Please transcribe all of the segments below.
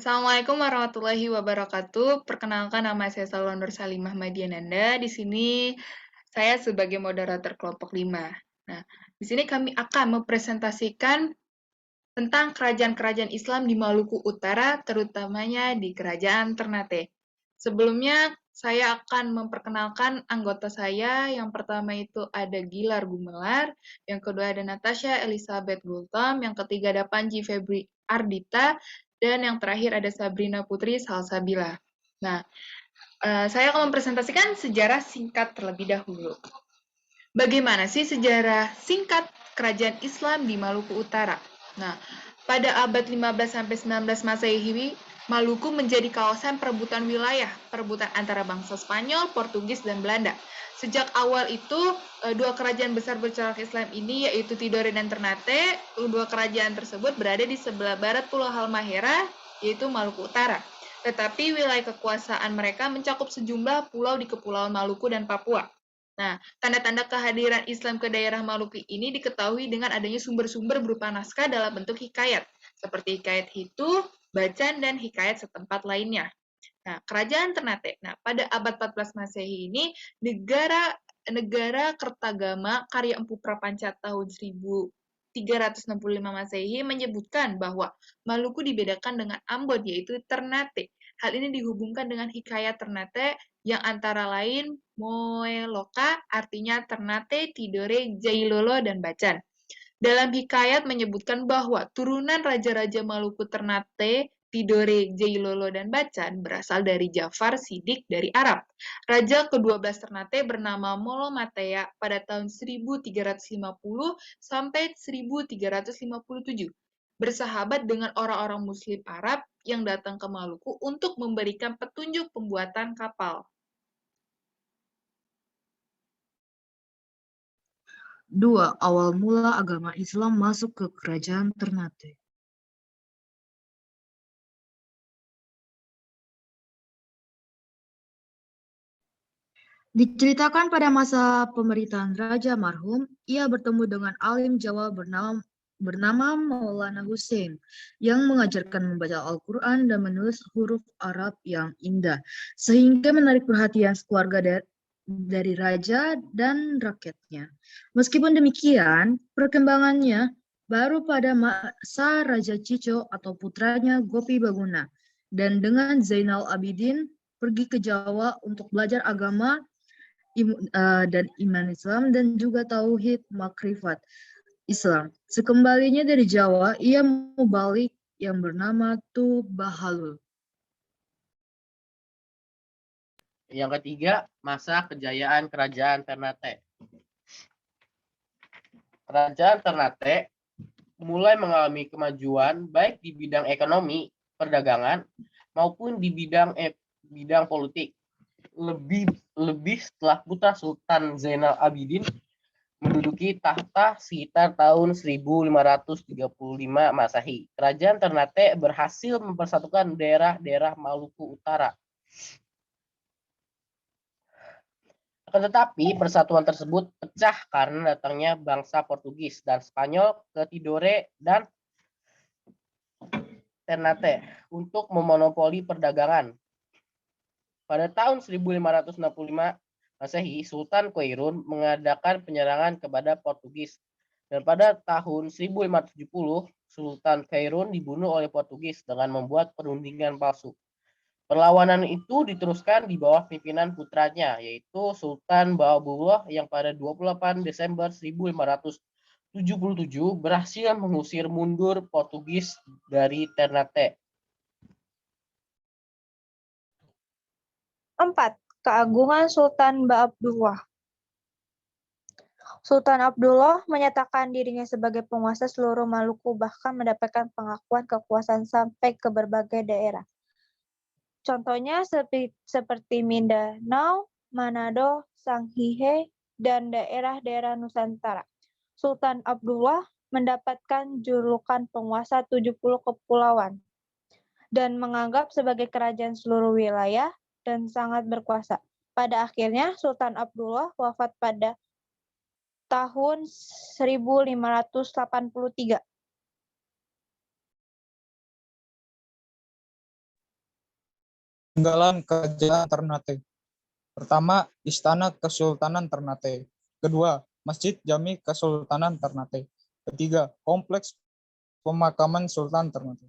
Assalamualaikum warahmatullahi wabarakatuh. Perkenalkan nama saya Salwa Nur Salimah Madiananda. Di sini saya sebagai moderator kelompok 5. Nah, di sini kami akan mempresentasikan tentang kerajaan-kerajaan Islam di Maluku Utara, terutamanya di Kerajaan Ternate. Sebelumnya, saya akan memperkenalkan anggota saya. Yang pertama itu ada Gilar Gumelar, yang kedua ada Natasha Elizabeth Gultom, yang ketiga ada Panji Febri Ardita, dan yang terakhir ada Sabrina Putri Salsabila. Nah, saya akan mempresentasikan sejarah singkat terlebih dahulu. Bagaimana sih sejarah singkat kerajaan Islam di Maluku Utara? Nah, pada abad 15 sampai 19 Masehi, Maluku menjadi kawasan perebutan wilayah, perebutan antara bangsa Spanyol, Portugis, dan Belanda. Sejak awal itu, dua kerajaan besar bercorak Islam ini yaitu Tidore dan Ternate. Dua kerajaan tersebut berada di sebelah barat Pulau Halmahera, yaitu Maluku Utara. Tetapi wilayah kekuasaan mereka mencakup sejumlah pulau di Kepulauan Maluku dan Papua. Nah, tanda-tanda kehadiran Islam ke daerah Maluku ini diketahui dengan adanya sumber-sumber berupa naskah dalam bentuk hikayat, seperti hikayat Hitu, Bacan, dan hikayat setempat lainnya. Nah, Kerajaan Ternate. Nah, pada abad 14 Masehi ini, negara Kertagama karya Empu Prapanca tahun 1365 Masehi menyebutkan bahwa Maluku dibedakan dengan Ambon, yaitu Ternate. Hal ini dihubungkan dengan hikayat Ternate yang antara lain Moeloka, artinya Ternate, Tidore, Jailolo, dan Bacan. Dalam hikayat menyebutkan bahwa turunan raja-raja Maluku Ternate, Tidore, Jailolo, dan Bacan berasal dari Jafar Sidik dari Arab. Raja ke-12 Ternate bernama Molomatea pada tahun 1350 sampai 1357. Bersahabat dengan orang-orang Muslim Arab yang datang ke Maluku untuk memberikan petunjuk pembuatan kapal. 2. Awal mula agama Islam masuk ke Kerajaan Ternate. Diceritakan pada masa pemerintahan Raja Marhum, ia bertemu dengan alim Jawa bernama Maulana Hussein yang mengajarkan membaca Al-Quran dan menulis huruf Arab yang indah, sehingga menarik perhatian keluarga dari raja dan rakyatnya. Meskipun demikian, perkembangannya baru pada masa Raja Cico atau putranya Gopi Baguna, dan dengan Zainal Abidin pergi ke Jawa untuk belajar agama dan iman Islam dan juga tauhid makrifat Islam. Sekembalinya dari Jawa, ia mubalik yang bernama Tubahalul. Yang ketiga, masa kejayaan Kerajaan Ternate. Kerajaan Ternate mulai mengalami kemajuan baik di bidang ekonomi, perdagangan, maupun di bidang politik. Lebih setelah putra Sultan Zainal Abidin menduduki tahta sekitar tahun 1535 Masehi. Kerajaan Ternate berhasil mempersatukan daerah-daerah Maluku Utara. Akan tetapi persatuan tersebut pecah karena datangnya bangsa Portugis dan Spanyol ke Tidore dan Ternate untuk memonopoli perdagangan. Pada tahun 1565 Masehi, Sultan Quirón mengadakan penyerangan kepada Portugis. Dan pada tahun 1570, Sultan Quirón dibunuh oleh Portugis dengan membuat perundingan palsu. Perlawanan itu diteruskan di bawah pimpinan putranya, yaitu Sultan Bahabullah yang pada 28 Desember 1577 berhasil mengusir mundur Portugis dari Ternate. 4. Keagungan Sultan Baabdullah. Sultan Abdullah menyatakan dirinya sebagai penguasa seluruh Maluku, bahkan mendapatkan pengakuan kekuasaan sampai ke berbagai daerah. Contohnya seperti Mindanao, Manado, Sangihe, dan daerah-daerah Nusantara. Sultan Abdullah mendapatkan julukan penguasa 70 kepulauan dan menganggap sebagai kerajaan seluruh wilayah dan sangat berkuasa. Pada akhirnya, Sultan Abdullah wafat pada tahun 1583. peninggalan kerajaan Ternate. Pertama, Istana Kesultanan Ternate. Kedua, Masjid Jami Kesultanan Ternate. Ketiga, Kompleks Pemakaman Sultan Ternate.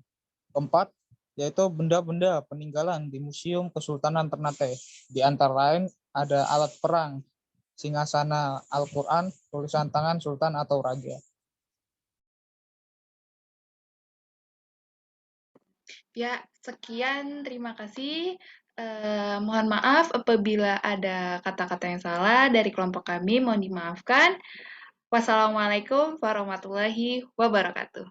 Keempat, yaitu benda-benda peninggalan di Museum Kesultanan Ternate. Di antara lain ada alat perang, singgasana Al-Quran, tulisan tangan Sultan atau Raja. Ya, sekian. Terima kasih. Mohon maaf apabila ada kata-kata yang salah dari kelompok kami. Mohon dimaafkan. Wassalamualaikum warahmatullahi wabarakatuh.